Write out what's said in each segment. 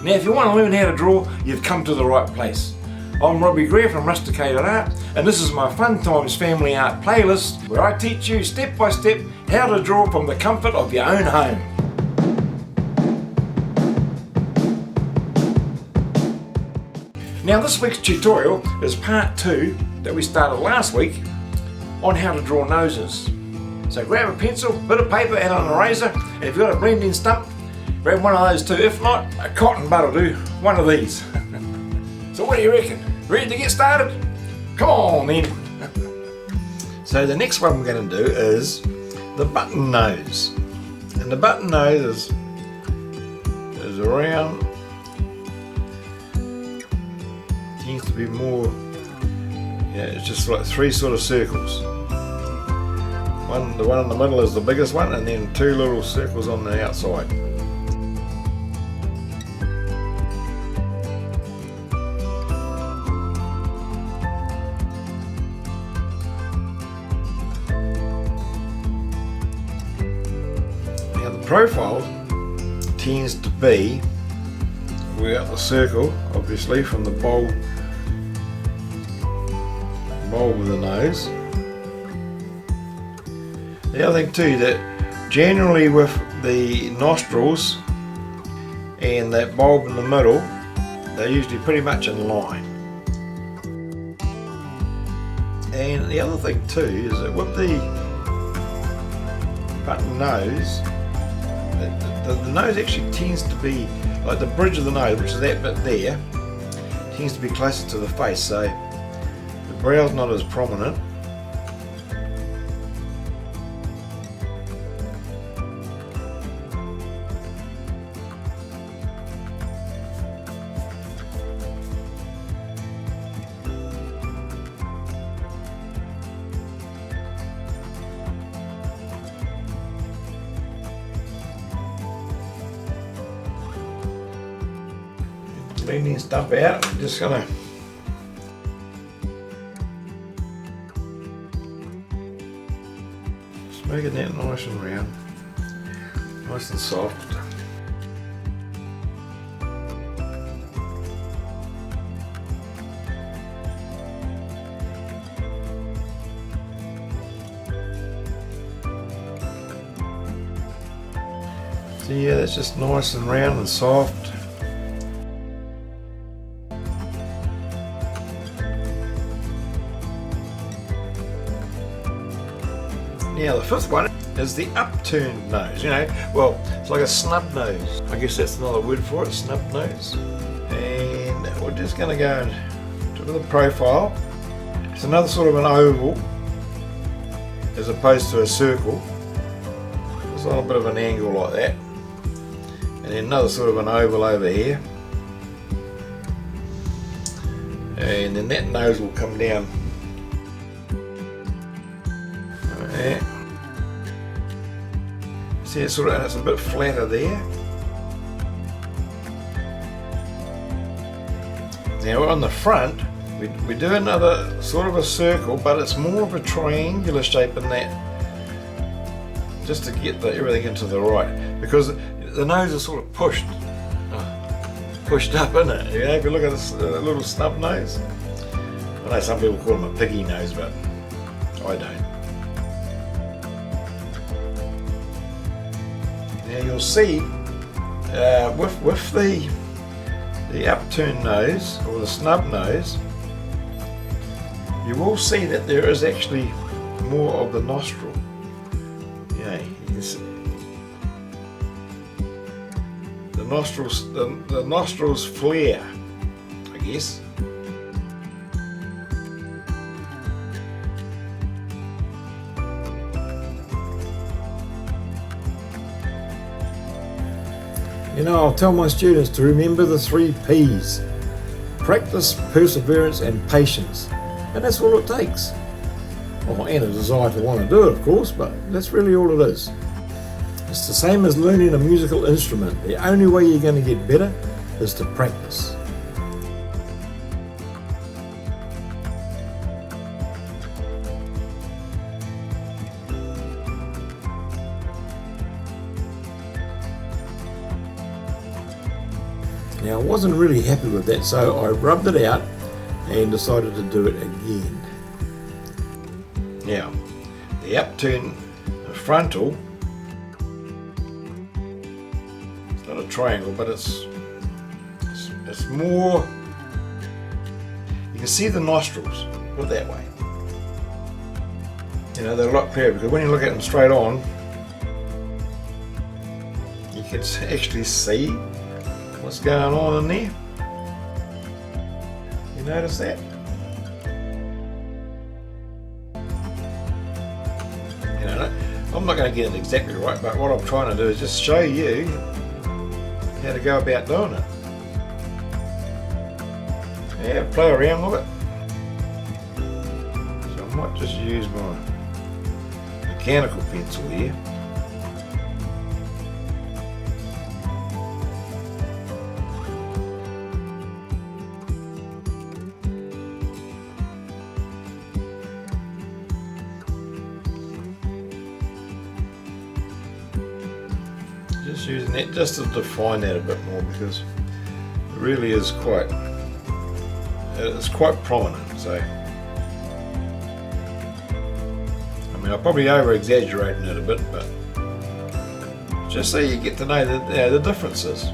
Now if you want to learn how to draw, you've come to the right place. I'm Robbie Greer from Rusticated-Art, and this is my Fun Times Family Art playlist where I teach you step by step how to draw from the comfort of your own home. Now this week's tutorial is part 2 that we started last week on how to draw noses. So grab a pencil, bit of paper and an eraser, and if you've got a blending stump, grab one of those two. If not, a cotton bud will do, one of these. So what do you reckon? Ready to get started? Come on then. So the next one we're going to do is the button nose. And the button nose is around, tends to be more, it's just like 3 sort of circles. The one in the middle is the biggest one, and then 2 little circles on the outside. Now the profile tends to be, we're at the circle, obviously, from the bulb of the nose. The other thing too, that generally with the nostrils and that bulb in the middle, they're usually pretty much in line. And the other thing too is that with the button nose, the nose actually tends to be, like the bridge of the nose, which is that bit there, tends to be closer to the face, so the brow's not as prominent. Blending stuff out, I'm just gonna just making that nice and round, nice and soft. So yeah, that's just nice and round and soft. Now the fifth one is the upturned nose, well, it's like a snub nose. I guess that's another word for it, snub nose. And we're just going to go to the profile. It's another sort of an oval as opposed to a circle. It's on a bit of an angle like that. And then another sort of an oval over here. And then that nose will come down. There. See, it's a bit flatter there. Now on the front, we do another sort of a circle, but it's more of a triangular shape in that, just to get everything into the right, because the nose is sort of pushed up, isn't it? If you look at this little snub nose. I know some people call them a piggy nose, but I don't. Now you'll see with the upturned nose or the snub nose, you will see that there is actually more of the nostril. You can see the nostrils flare, I guess. I'll tell my students to remember the 3 P's: practice, perseverance and patience. And that's all it takes. Oh, and a desire to want to do it, of course, but that's really all it is. It's the same as learning a musical instrument. The only way you're going to get better is to practice. Now I wasn't really happy with that, so I rubbed it out and decided to do it again. Now, the upturned frontal, it's not a triangle, but it's more, you can see the nostrils, put it that way. You know, they're a lot clearer because when you look at them straight on, you can actually see what's going on in there. You notice that? You know, I'm not going to get it exactly right, but what I'm trying to do is just show you how to go about doing it. Yeah, play around with it. So I might just use my mechanical pencil here. Just using that just to define that a bit more because it really is it's quite prominent. So I mean, I'm probably over exaggerating it a bit, but just so you get to know the differences.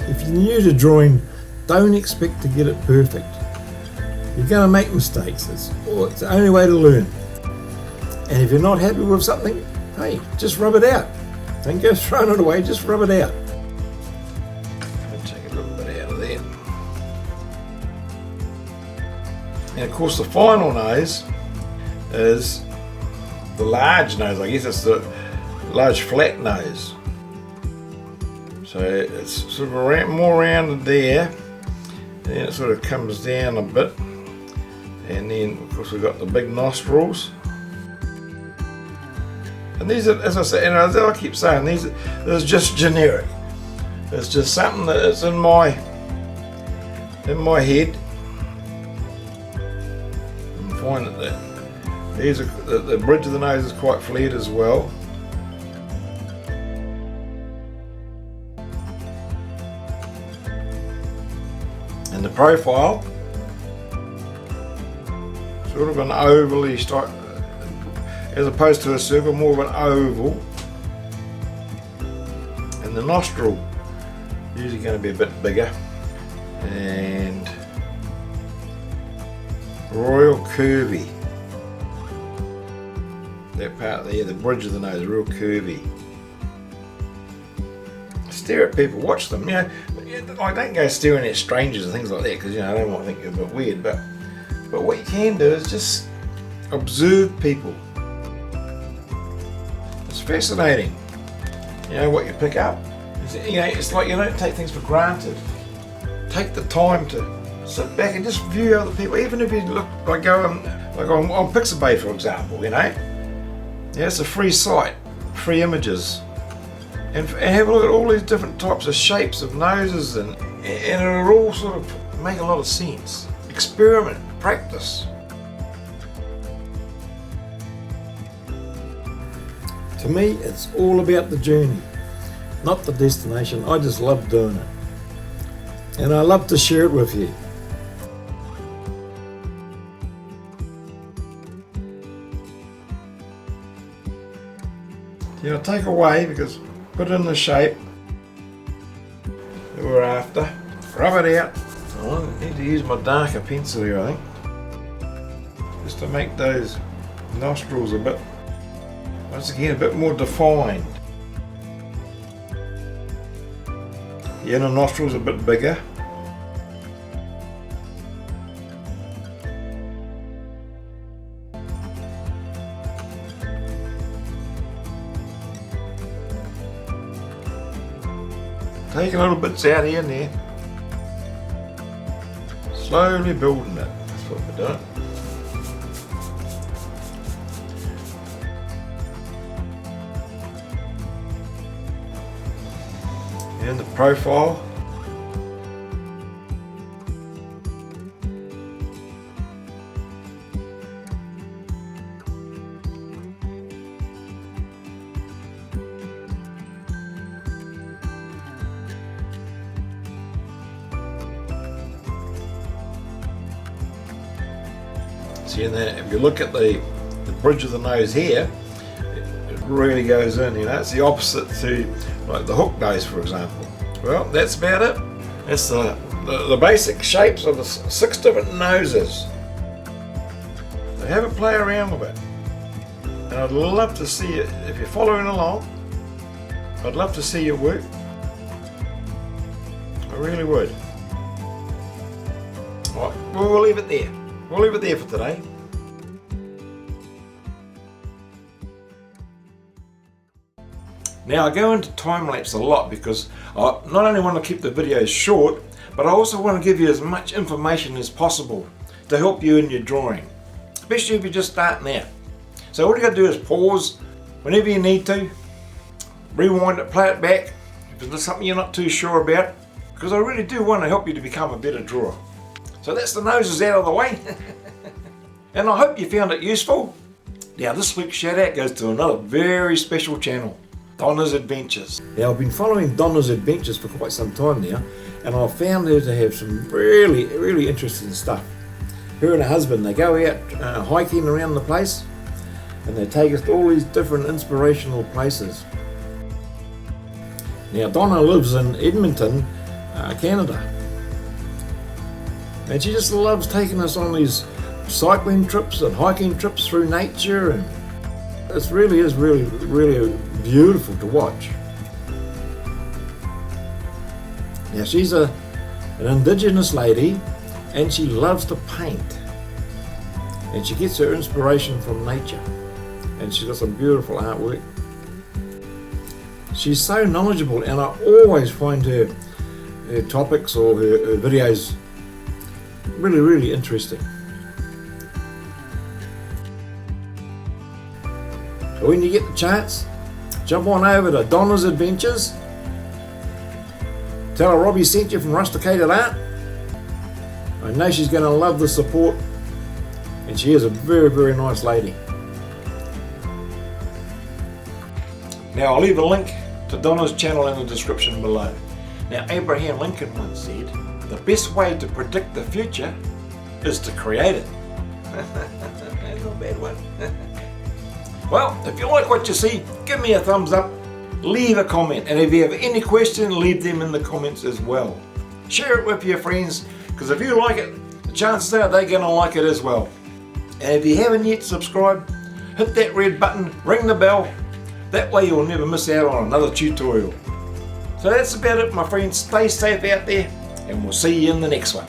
If you're new to drawing, don't expect to get it perfect. You're going to make mistakes. It's the only way to learn. And if you're not happy with something, hey, just rub it out. Don't go throwing it away, just rub it out. I'll take a little bit out of there. And of course the final nose is the large nose. I guess it's the large flat nose. So it's sort of more rounded there, and then it sort of comes down a bit, and then of course we've got the big nostrils. And these are, as I say, and as I keep saying, this is just generic. It's just something that is in my head. I'm finding that these are the bridge of the nose is quite flared as well. And the profile, sort of an ovally striped, as opposed to a circle, more of an oval. And the nostril usually going to be a bit bigger. And royal curvy. That part there, the bridge of the nose, real curvy. Stare at people, watch them. You know, I don't go staring at strangers and things like that because, you know, I don't want to think you're a bit weird. But what you can do is just observe people. It's fascinating. You know what you pick up. You know, it's like you don't take things for granted. Take the time to sit back and just view other people. Even if you look like on Pixabay, for example, you know. Yeah, it's a free site, free images. And have a look at all these different types of shapes of noses, and it'll all sort of make a lot of sense. Experiment, practice. To me, it's all about the journey, not the destination. I just love doing it. And I love to share it with you. You know, take away, because put in the shape that we're after. Rub it out. I need to use my darker pencil here, I think. Just to make those nostrils a bit, once again, a bit more defined. The inner nostrils a bit bigger. Taking little bits out here and there. Slowly building it. That's what we're doing. And the profile. See, and then if you look at the bridge of the nose here, it really goes in, you know. It's the opposite to like the hook nose, for example. Well, that's about it. That's the basic shapes of the 6 different noses. So have a play around with it. And I'd love to see it, if you're following along, I'd love to see your work. I really would. Right, we'll leave it there. We'll leave it there for today. Now I go into time-lapse a lot because I not only want to keep the videos short, but I also want to give you as much information as possible to help you in your drawing, especially if you're just starting out. So what you got to do is pause whenever you need to, rewind it, play it back if there's something you're not too sure about, because I really do want to help you to become a better drawer. So that's the noses out of the way. And I hope you found it useful. Now this week's shout out goes to another very special channel, Donna's Adventures. Now I've been following Donna's Adventures for quite some time now, and I've found her to have some really interesting stuff. Her and her husband, they go out hiking around the place, and they take us to all these different inspirational places. Now Donna lives in Edmonton, Canada, and she just loves taking us on these cycling trips and hiking trips through nature, and it really is really beautiful to watch. Now she's an Indigenous lady, and she loves to paint, and she gets her inspiration from nature, and she's got some beautiful artwork. She's so knowledgeable, and I always find her topics or her videos really interesting. So when you get the chance, jump on over to Donna's Adventures. Tell her Robbie sent you from Rusticated-Art. I know she's going to love the support, and she is a very nice lady. Now I'll leave a link to Donna's channel in the description below. Now Abraham Lincoln once said, the best way to predict the future is to create it. That's not a bad one. Well, if you like what you see, give me a thumbs up, leave a comment, and if you have any question, leave them in the comments as well. Share it with your friends, because if you like it, the chances are they're going to like it as well. And if you haven't yet subscribed, hit that red button, ring the bell, that way you'll never miss out on another tutorial. So that's about it, my friends. Stay safe out there, and we'll see you in the next one.